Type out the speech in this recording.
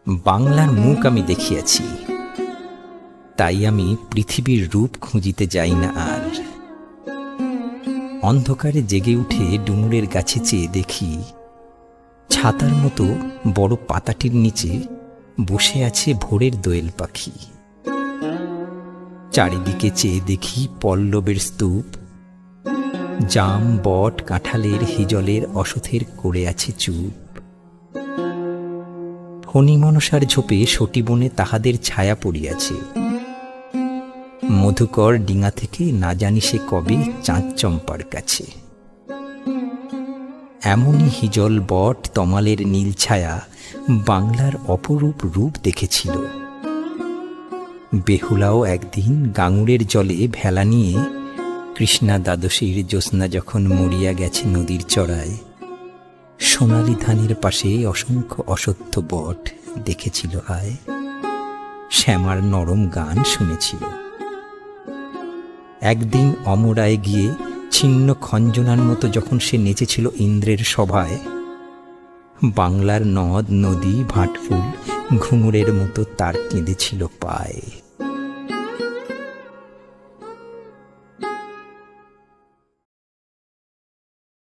বাংলার মুখ আমি দেখিয়াছি, তাই আমি পৃথিবীর রূপ খুঁজিতে যাই না আর। অন্ধকারে জেগে উঠে ডুমুরের গাছে চেয়ে দেখি, ছাতার মতো বড় পাতাটির নিচে বসে আছে ভোরের দোয়েল পাখি। চারিদিকে চেয়ে দেখি পল্লবের স্তূপ, জাম বট কাঁঠালের হিজলের অশথের করে আছে চুপ। ফণি মনসার ঝোপে সটিবনে তাহাদের ছায়া পড়িয়াছে। মধুকর ডিঙা থেকে না জানি সে কবে চাঁদ চম্পার কাছে। এমনই হিজল বট তমালের নীল ছায়া বাংলার অপরূপ রূপ দেখেছিল। বেহুলাও একদিন গাঙুরের জলে ভেলা নিয়ে কৃষ্ণা দ্বাদশীর জ্যোৎস্না যখন মরিয়া গেছে নদীর চড়ায়, সোনালি ধানের পাশে অসংখ্য অসত্য বট দেখেছিল হায়, শ্যামার নরম গান শুনেছিল। একদিন অমরায় গিয়ে ছিন্ন খঞ্জনার মতো যখন সে নেচেছিল ইন্দ্রের সভায়, বাংলার নদ নদী ভাটফুল ঘুঙুরের মতো তার কেঁদেছিল পায়।